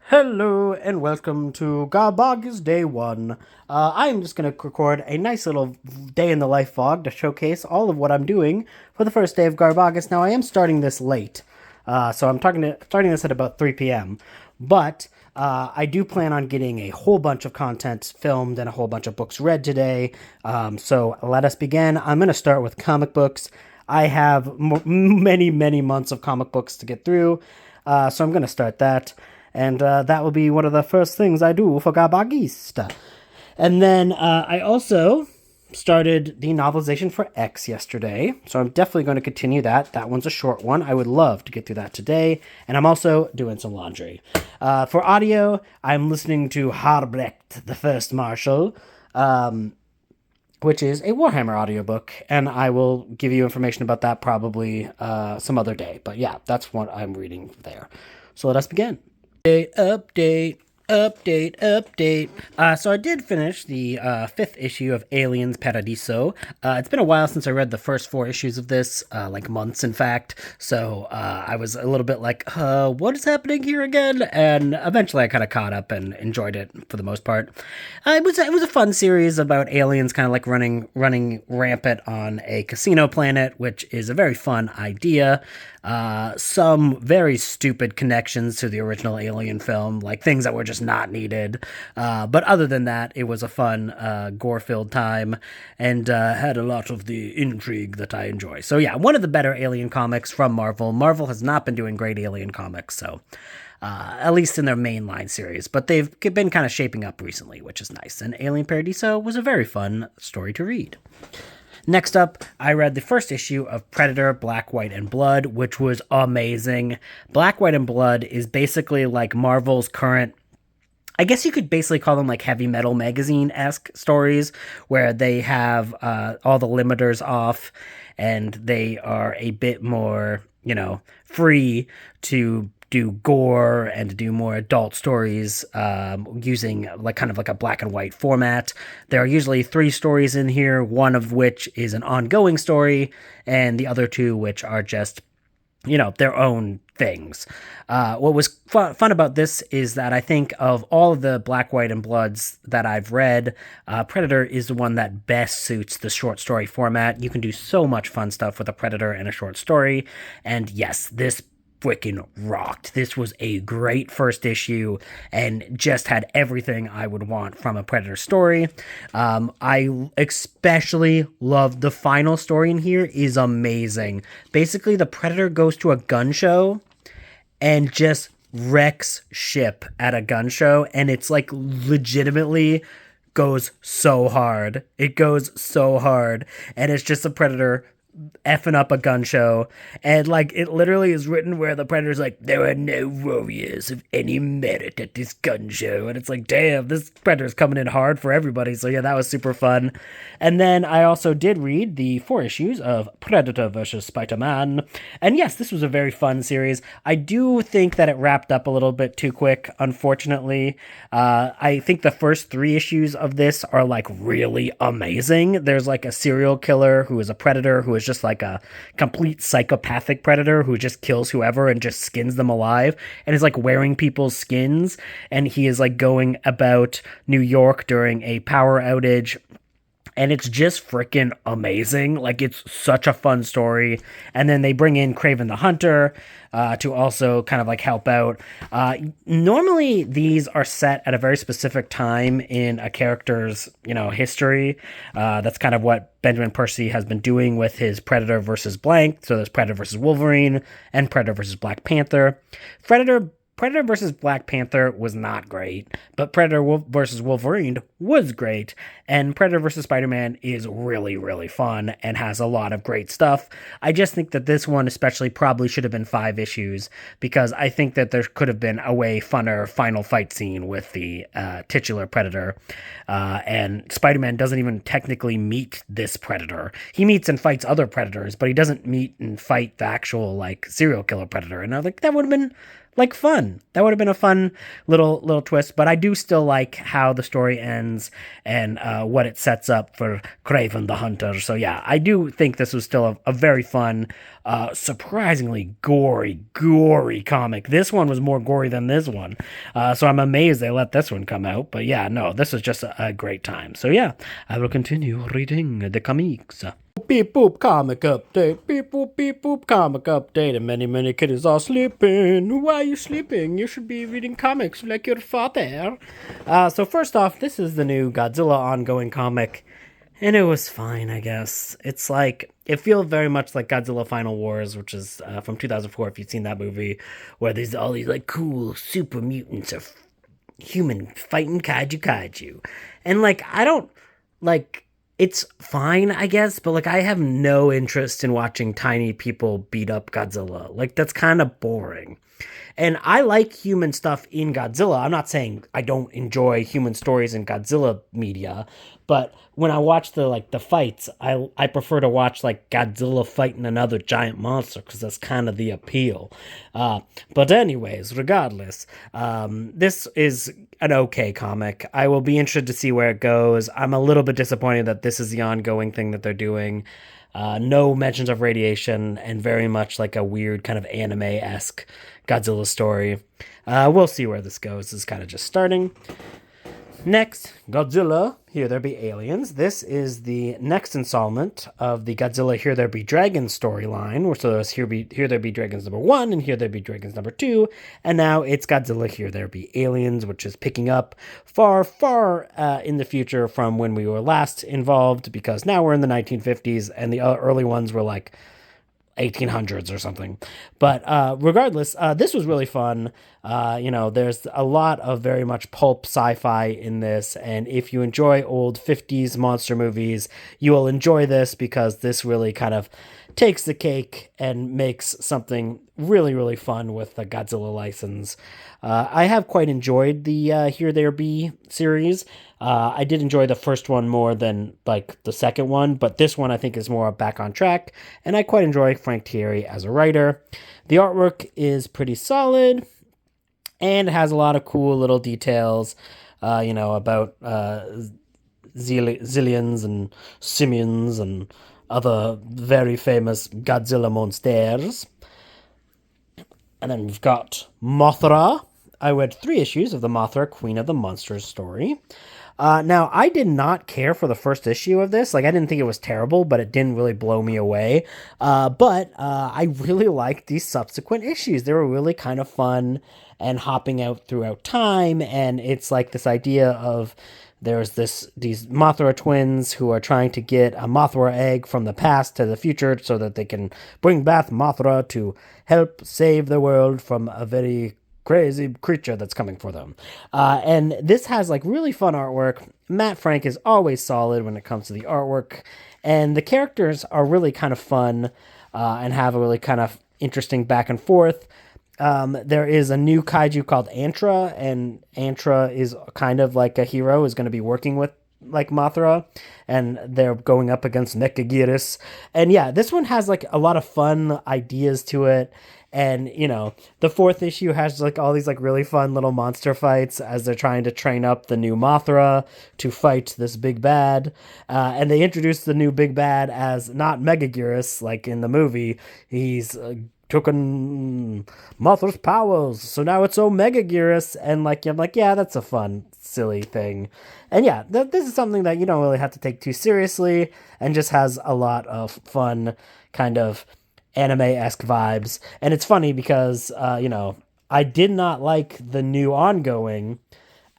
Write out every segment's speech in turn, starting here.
Hello and welcome to GarbAugust Day 1. I'm just going to record a nice little day in the life vlog to showcase all of what I'm doing for the first day of GarbAugust. Now, I am starting this late, so I'm starting this at about 3 p.m., but I do plan on getting a whole bunch of content filmed and a whole bunch of books read today. So let us begin. I'm going to start with comic books. I have many, many months of comic books to get through, so I'm going to start that. And that will be one of the first things I do for GarbAugust. And then I also started the novelization for X yesterday, so I'm definitely going to continue that. That one's a short one. I would love to get through that today. And I'm also doing some laundry. For audio, I'm listening to Harbrecht, the First Marshal, which is a Warhammer audiobook, and I will give you information about that probably some other day. But yeah, that's what I'm reading there. So let us begin. Update. So I did finish the fifth issue of Aliens Paradiso. It's been a while since I read the first four issues of this, like months, in fact. So I was a little bit like, what is happening here again? And eventually I kind of caught up and enjoyed it for the most part. It was a fun series about aliens kind of like running rampant on a casino planet, which is a very fun idea. Some very stupid connections to the original Alien film, like things that were just not needed. But other than that, it was a fun, gore-filled time and had a lot of the intrigue that I enjoy. So yeah, one of the better Alien comics from Marvel. Marvel has not been doing great Alien comics, so at least in their mainline series, but they've been kind of shaping up recently, which is nice. And Alien Paradiso was a very fun story to read. Next up, I read the first issue of Predator, Black, White, and Blood, which was amazing. Black, White, and Blood is basically like Marvel's current, I guess you could basically call them like heavy metal magazine-esque stories, where they have all the limiters off, and they are a bit more, free to do gore and to do more adult stories using like kind of like a black and white format. There are usually 3 stories in here, one of which is an ongoing story, and the other 2 which are just, their own things. What was fun about this is that I think of all of the Black, White, and Bloods that I've read, Predator is the one that best suits the short story format. You can do so much fun stuff with a Predator and a short story, and yes, this freaking rocked. This was a great first issue and just had everything I would want from a Predator story. I especially loved the final story in here is amazing. Basically, the Predator goes to a gun show and just wrecks ship at a gun show, and it's like legitimately goes so hard. It goes so hard, and it's just a Predator effing up a gun show, and like it literally is written where the Predator's like, there are no warriors of any merit at this gun show, and it's like, damn, this Predator's coming in hard for everybody. So yeah, that was super fun. And then I also did read the 4 issues of Predator versus Spider-Man, and yes, this was a very fun series. I do think that it wrapped up a little bit too quick, unfortunately. I think the first 3 issues of this are like really amazing. There's like a serial killer who is a predator who is just like a complete psychopathic predator who just kills whoever and just skins them alive and is like wearing people's skins, and he is like going about New York during a power outage. And it's just freaking amazing. Like, it's such a fun story. And then they bring in Kraven the Hunter to also kind of like help out. Normally, these are set at a very specific time in a character's, history. That's kind of what Benjamin Percy has been doing with his Predator versus blank. So there's Predator versus Wolverine and Predator versus Black Panther. Predator versus Black Panther was not great, but Predator versus Wolverine was great, and Predator versus Spider-Man is really, really fun and has a lot of great stuff. I just think that this one especially probably should have been 5 issues, because I think that there could have been a way funner final fight scene with the titular Predator, and Spider-Man doesn't even technically meet this Predator. He meets and fights other Predators, but he doesn't meet and fight the actual, like, serial killer Predator, and I was like, that would have been like fun. That would have been a fun little twist, but I do still like how the story ends and what it sets up for Craven the Hunter. So yeah, I do think this was still a very fun, surprisingly gory comic. This one was more gory than this one, so I'm amazed they let this one come out. But yeah, no, this was just a great time. So yeah, I will continue reading the comics. Beep boop comic update. Beep boop comic update. And many kids are sleeping. Why are you sleeping? You should be reading comics like your father. So first off, this is the new Godzilla ongoing comic, and it was fine, I guess. It's like it feels very much like Godzilla Final Wars, which is from 2004. If you've seen that movie, where there's all these like cool super mutants of human fighting kaiju, and like I don't like. It's fine, I guess, but like I have no interest in watching tiny people beat up Godzilla. Like that's kind of boring. And I like human stuff in Godzilla. I'm not saying I don't enjoy human stories in Godzilla media, but when I watch the fights, I prefer to watch like Godzilla fighting another giant monster because that's kind of the appeal. But anyways, regardless, this is an okay comic. I will be interested to see where it goes. I'm a little bit disappointed that this is the ongoing thing that they're doing. No mentions of radiation, and very much like a weird kind of anime-esque Godzilla story. We'll see where this goes. This is kind of just starting. Next, Godzilla, Here There Be Aliens. This is the next installment of the Godzilla, Here There Be Dragons storyline. So there's Here There Be Dragons number 1 and Here There Be Dragons number 2. And now it's Godzilla, Here There Be Aliens, which is picking up far in the future from when we were last involved, because now we're in the 1950s and the early ones were like 1800s or something. But regardless, this was really fun. There's a lot of very much pulp sci-fi in this, and if you enjoy old 50s monster movies, you will enjoy this, because this really kind of takes the cake and makes something really fun with the Godzilla license. I have quite enjoyed the Here There Be series. I did enjoy the first one more than like the second one, but this one I think is more back on track, and I quite enjoy Frank Thierry as a writer. The artwork is pretty solid, and has a lot of cool little details, about zillions and simians and other very famous Godzilla monsters. And then we've got Mothra. I read 3 issues of the Mothra, Queen of the Monsters story. Now, I did not care for the first issue of this. Like, I didn't think it was terrible, but it didn't really blow me away. But I really liked these subsequent issues. They were really kind of fun and hopping out throughout time. And it's like this idea of there's these Mothra twins who are trying to get a Mothra egg from the past to the future so that they can bring back Mothra to help save the world from a very crazy creature that's coming for them. And this has like really fun artwork. Matt Frank is always solid when it comes to the artwork, and the characters are really kind of fun and have a really kind of interesting back and forth. There is a new kaiju called Antra, and Antra is kind of like a hero, is going to be working with like Mothra, and they're going up against Mechagiris. And yeah, this one has like a lot of fun ideas to it. And, the 4th issue has like all these like really fun little monster fights as they're trying to train up the new Mothra to fight this big bad. And they introduce the new big bad as not Megaguirus like in the movie. He's taken Mothra's powers, so now it's Omegaguirus. And like, I'm like, yeah, that's a fun, silly thing. And yeah, this is something that you don't really have to take too seriously, and just has a lot of fun kind of anime-esque vibes. And it's funny because, I did not like the new ongoing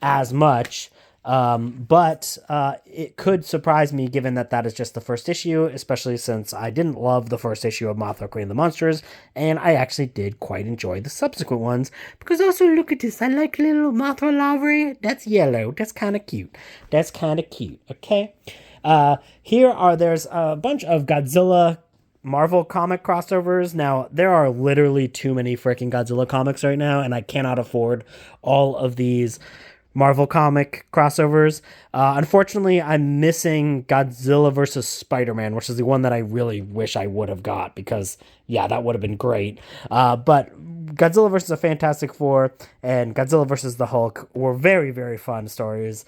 as much, but it could surprise me given that is just the first issue, especially since I didn't love the first issue of Mothra, Queen of the Monsters, and I actually did quite enjoy the subsequent ones, because also look at this, I like little Mothra larvae, that's yellow, that's kind of cute, okay? There's a bunch of Godzilla Marvel comic crossovers. Now, there are literally too many freaking Godzilla comics right now, and I cannot afford all of these Marvel comic crossovers. Unfortunately, I'm missing Godzilla versus Spider-Man, which is the one that I really wish I would have got because, yeah, that would have been great. But Godzilla versus the Fantastic Four and Godzilla versus the Hulk were very, very fun stories.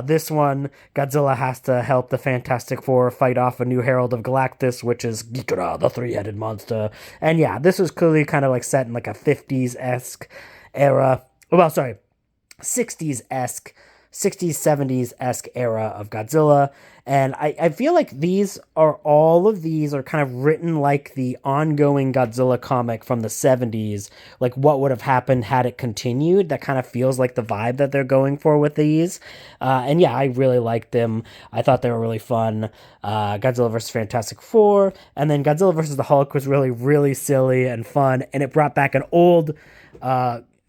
This one, Godzilla has to help the Fantastic Four fight off a new Herald of Galactus, which is Ghidorah, the three-headed monster. And yeah, this was clearly kind of like set in like a 50s-esque era. Well, sorry, 60s esque, 60s, 70s esque era of Godzilla. And I feel like all of these are kind of written like the ongoing Godzilla comic from the 70s, like what would have happened had it continued. That kind of feels like the vibe that they're going for with these. And yeah, I really liked them. I thought they were really fun. Godzilla vs. Fantastic Four, and then Godzilla vs. the Hulk was really, really silly and fun, and it brought back an old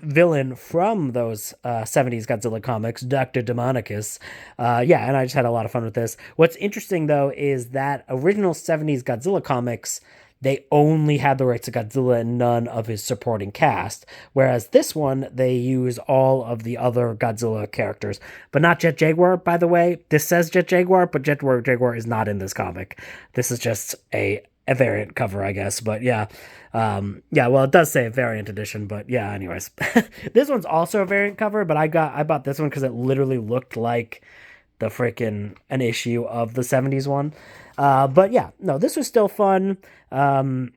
villain from those 70s Godzilla comics, Dr. Demonicus. Yeah, and I just had a lot of fun with this. What's interesting, though, is that original 70s Godzilla comics, they only had the rights to Godzilla and none of his supporting cast. Whereas this one, they use all of the other Godzilla characters. But not Jet Jaguar, by the way. This says Jet Jaguar, but Jet Jaguar is not in this comic. This is just a variant cover, I guess. But yeah. Yeah, well, it does say a variant edition, but yeah, anyways. This one's also a variant cover, but I bought this one because it literally looked like the freaking an issue of the 70s one. But yeah, no, this was still fun. Mostly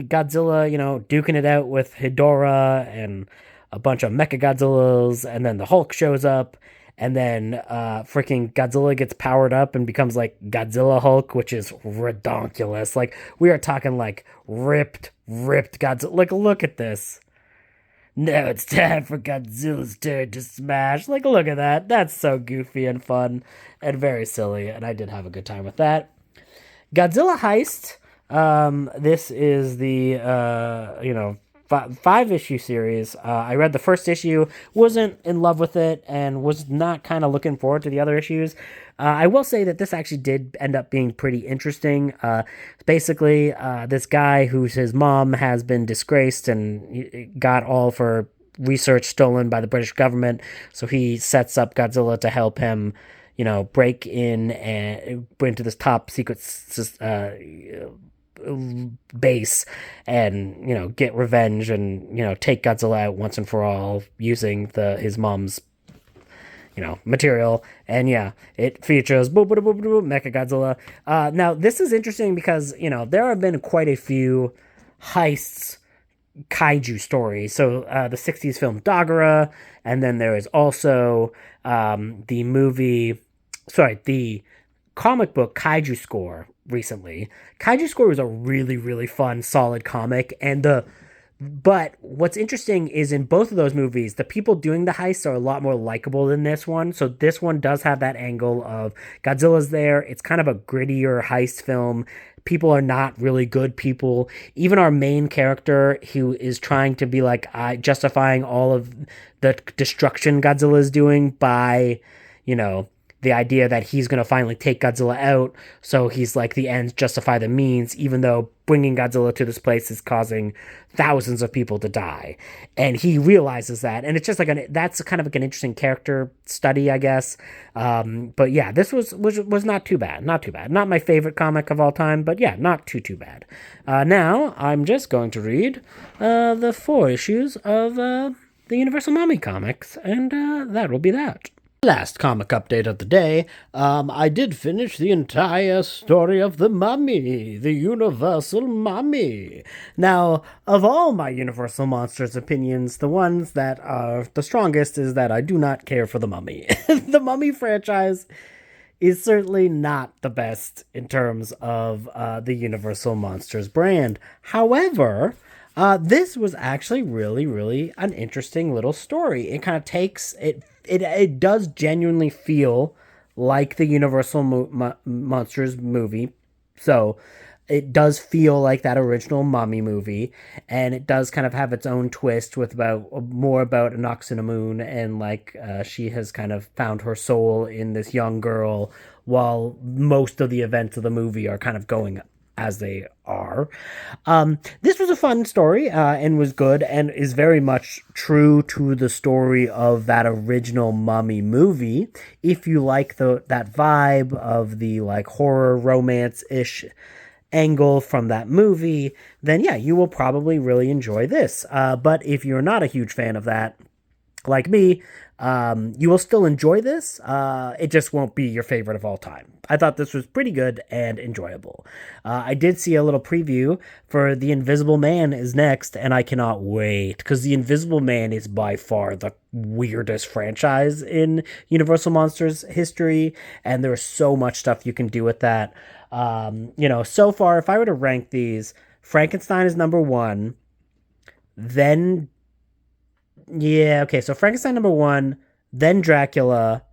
Godzilla, duking it out with Hedorah and a bunch of Mecha Godzillas, and then the Hulk shows up, and then freaking Godzilla gets powered up and becomes like Godzilla Hulk, which is redonkulous. Like, we are talking like ripped Godzilla. Like, look at this. Now it's time for Godzilla's turn to smash. Like, look at that. That's so goofy and fun and very silly, and I did have a good time with that. Godzilla Heist. This is the five issue series. I read the first issue, wasn't in love with it, and was not kind of looking forward to the other issues. I will say that this actually did end up being pretty interesting. Basically, this guy his mom has been disgraced and got all of her research stolen by the British government, so he sets up Godzilla to help him break in and into this top secret base and get revenge and take Godzilla out once and for all using his mom's material. And yeah, it features Mecha Godzilla. Now this is interesting because there have been quite a few heists kaiju stories. So the 60s film Dagara, and then there is also the comic book Kaiju Score recently. Kaiju Score was a really, really fun, solid comic, but what's interesting is in both of those movies, the people doing the heists are a lot more likable than this one. So this one does have that angle of Godzilla's there. It's kind of a grittier heist film. People are not really good people. Even our main character, who is trying to be like justifying all of the destruction Godzilla is doing by, the idea that he's going to finally take Godzilla out, so he's like the ends justify the means, even though bringing Godzilla to this place is causing thousands of people to die. And he realizes that, and it's just that's kind of like an interesting character study, I guess. But yeah, this was not too bad. Not my favorite comic of all time, but yeah, not too bad. Now, I'm just going to read the 4 issues of the Universal Mommy comics, and that will be that. Last comic update of the day, I did finish the entire story of the Mummy, the Universal Mummy. Now, of all my Universal Monsters opinions, the ones that are the strongest is that I do not care for the Mummy. The Mummy franchise is certainly not the best in terms of the Universal Monsters brand. However, this was actually really, really an interesting little story. It kind of takes it. It does genuinely feel like the Universal Monsters movie. So it does feel like that original Mummy movie, and it does kind of have its own twist with more about Moon, and she has kind of found her soul in this young girl while most of the events of the movie are kind of going as they are. This was a fun story and was good and is very much true to the story of that original Mummy movie. If you like that vibe of the like horror romance ish angle from that movie, then yeah, you will probably really enjoy this. But if you're not a huge fan of that, like me, you will still enjoy this. It just won't be your favorite of all time. I thought this was pretty good and enjoyable. I did see a little preview for The Invisible Man is next, and I cannot wait because The Invisible Man is by far the weirdest franchise in Universal Monsters history, and there's so much stuff you can do with that. So far, if I were to rank these, Frankenstein is number one, then yeah, okay. So Frankenstein number one, then Dracula,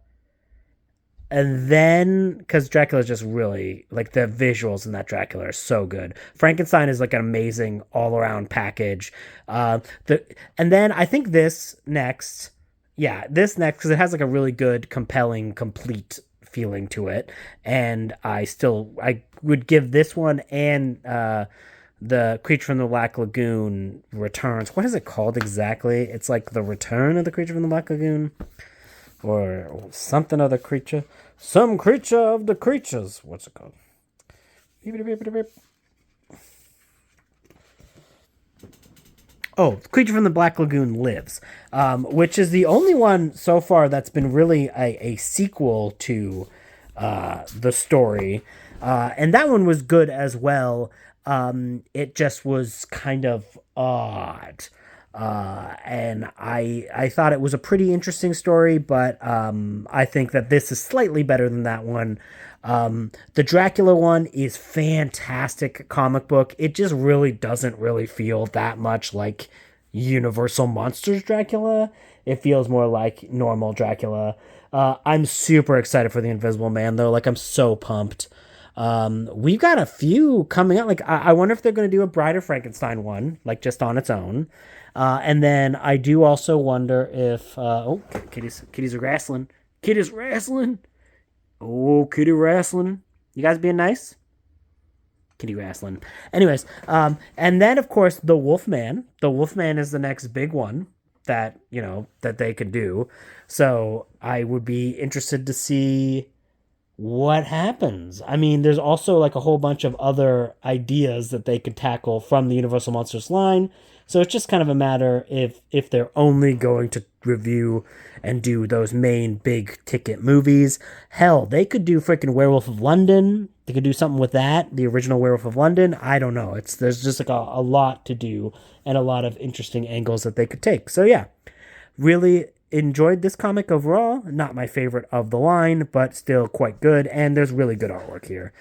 and then because Dracula is just really like the visuals in that Dracula are so good. Frankenstein is like an amazing all around package. And then I think this next, yeah, this next because it has like a really good, compelling, complete feeling to it, and I would give this one and the Creature from the Black Lagoon Returns. What is it called exactly? It's like the Return of the Creature from the Black Lagoon, or something of the creature, some creature of the creatures. What's it called? Oh, Creature from the Black Lagoon Lives, which is the only one so far that's been really a sequel to the story. And that one was good as well. It just was kind of odd. And I thought it was a pretty interesting story, but I think that this is slightly better than that one. The Dracula one is fantastic comic book. It just really doesn't really feel that much like Universal Monsters Dracula. It feels more like normal Dracula. I'm super excited for The Invisible Man though. Like I'm so pumped. We've got a few coming out. Like I wonder if they're going to do a Bride of Frankenstein one, like just on its own. And then I do also wonder if kitties are wrestling. Kitties wrestling. Oh, kitty wrestling. You guys being nice? Kitty wrestling. Anyways, and then of course the Wolfman. The Wolfman is the next big one that that they could do. So I would be interested to see what happens. I mean, there's also like a whole bunch of other ideas that they could tackle from the Universal Monsters line. So it's just kind of a matter if they're only going to review and do those main big ticket movies. Hell, they could do freaking Werewolf of London. They could do something with that, the original Werewolf of London. I don't know. There's just like a lot to do and a lot of interesting angles that they could take. So yeah, really enjoyed this comic overall. Not my favorite of the line, but still quite good. And there's really good artwork here.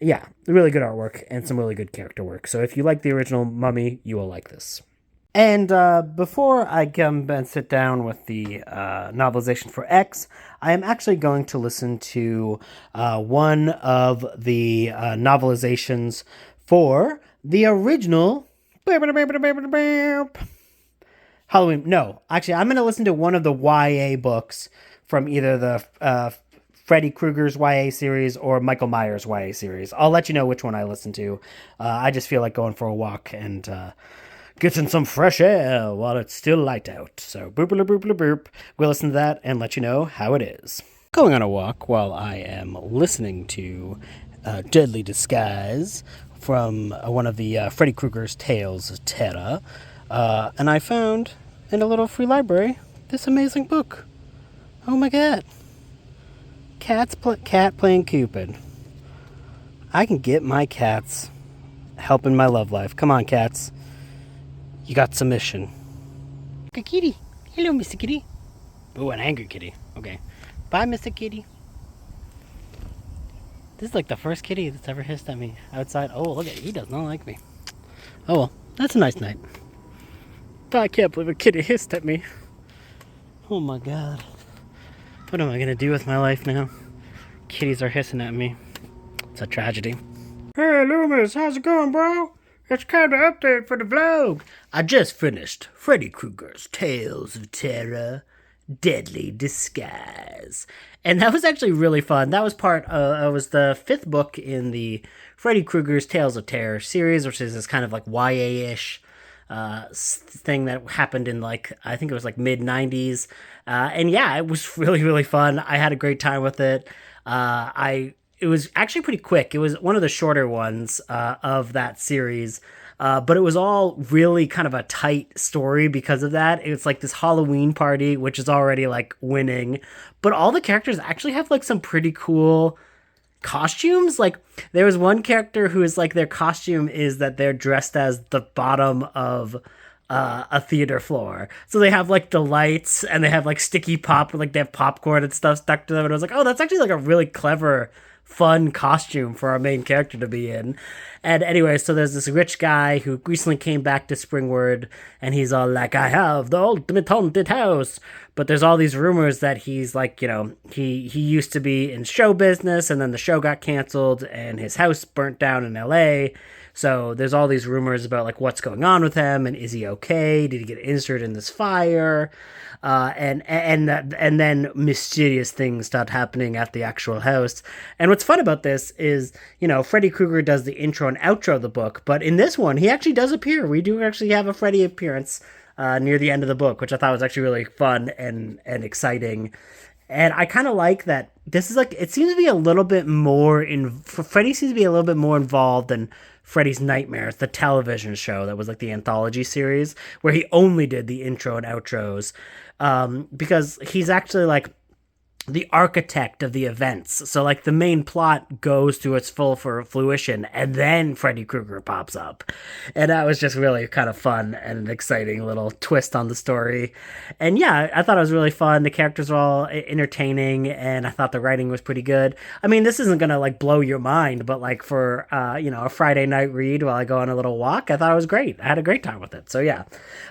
Yeah, really good artwork and some really good character work. So if you like the original Mummy, you will like this. And before I come and sit down with the novelization for X, I am actually going to listen to one of the novelizations for the original Halloween. No, actually, I'm going to listen to one of the YA books from either the Freddy Krueger's YA series or Michael Myers YA series. I'll let you know which one I listen to. I just feel like going for a walk and getting some fresh air while it's still light out. So boop boop boop boop boop. We'll listen to that and let you know how it is. Going on a walk while I am listening to Deadly Disguise from one of the Freddy Krueger's Tales of Terror. And I found in a little free library this amazing book. Oh my god. Cat playing Cupid. I can get my cats helping my love life. Come on, cats. You got submission. Okay, kitty. Hello, Mr. Kitty. Oh, an angry kitty. Okay. Bye, Mr. Kitty. This is like the first kitty that's ever hissed at me outside. Oh, look at it. He does not like me. Oh, well. That's a nice night. I can't believe a kitty hissed at me. Oh, my God. What am I going to do with my life now? Kitties are hissing at me. It's a tragedy. Hey, Loomis. How's it going, bro? It's time to update for the vlog. I just finished Freddy Krueger's Tales of Terror. Deadly Disguise. And that was actually really fun. That was it was the fifth book in the Freddy Krueger's Tales of Terror series, which is this kind of like YA ish thing that happened in like, I think it was like mid 90s. And yeah, it was really, really fun. I had a great time with it. It was actually pretty quick. It was one of the shorter ones of that series. But it was all really kind of a tight story because of that. It's like this Halloween party, which is already like winning, but all the characters actually have like some pretty cool costumes. Like there was one character who is like their costume is that they're dressed as the bottom of a theater floor. So they have like the lights and they have like sticky pop, like they have popcorn and stuff stuck to them. And I was like, oh, that's actually like a really clever, fun costume for our main character to be in. And anyway, so there's this rich guy who recently came back to Springwood and he's all like, I have the ultimate haunted house. But there's all these rumors that he's like, he used to be in show business and then the show got canceled and his house burnt down in LA. So there's all these rumors about like what's going on with him and is he okay? Did he get injured in this fire? And then mysterious things start happening at the actual house. And what's fun about this is, Freddy Krueger does the intro and outro of the book, but in this one, he actually does appear. We do actually have a Freddy appearance near the end of the book, which I thought was actually really fun and exciting. And I kind of like that this is like, it seems to be a little bit more Freddy seems to be a little bit more involved than Freddy's Nightmares, the television show that was like the anthology series, where he only did the intro and outros. Because he's actually like the architect of the events. So like the main plot goes to its full for fruition and then Freddy Krueger pops up. And that was just really kind of fun and an exciting little twist on the story. And yeah, I thought it was really fun. The characters were all entertaining and I thought the writing was pretty good. I mean, this isn't going to like blow your mind, but like for, a Friday night read while I go on a little walk, I thought it was great. I had a great time with it. So yeah,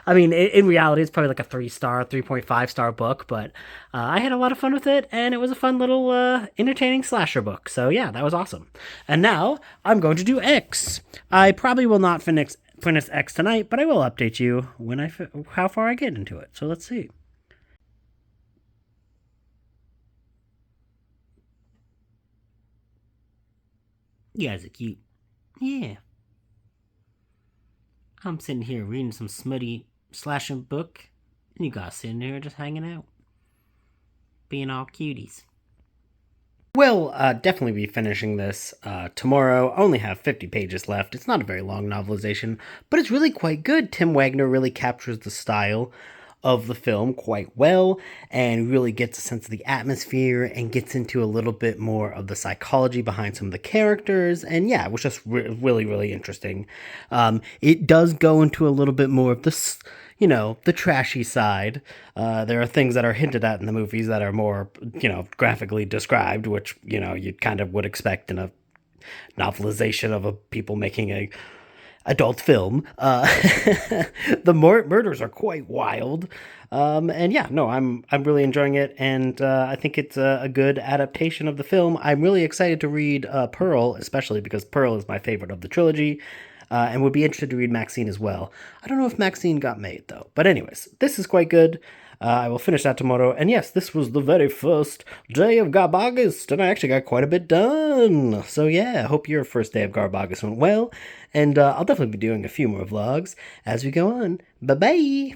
I mean, in reality, it's probably like a 3.5 star book, but I had a lot of fun with it, and it was a fun little entertaining slasher book. So yeah, that was awesome. And now I'm going to do X. I probably will not finish X tonight, but I will update you when how far I get into it. So let's see. You guys are cute. Yeah. I'm sitting here reading some smutty slashing book, and you guys sitting here just hanging out, being all cuties. We'll definitely be finishing this tomorrow. I only have 50 pages left. It's not a very long novelization, but it's really quite good. Tim Wagner really captures the style of the film quite well and really gets a sense of the atmosphere and gets into a little bit more of the psychology behind some of the characters. And yeah, it was just really, really interesting. It does go into a little bit more of this, the trashy side. There are things that are hinted at in the movies that are more, graphically described, which, you kind of would expect in a novelization of people making a adult film. The murders are quite wild. And yeah, no, I'm really enjoying it, and I think it's a good adaptation of the film. I'm really excited to read Pearl, especially because Pearl is my favorite of the trilogy, and would be interested to read Maxine as well. I don't know if Maxine got made, though. But anyways, this is quite good. I will finish that tomorrow. And yes, this was the very first day of GarbAugust, and I actually got quite a bit done. So yeah, I hope your first day of GarbAugust went well. And I'll definitely be doing a few more vlogs as we go on. Bye-bye!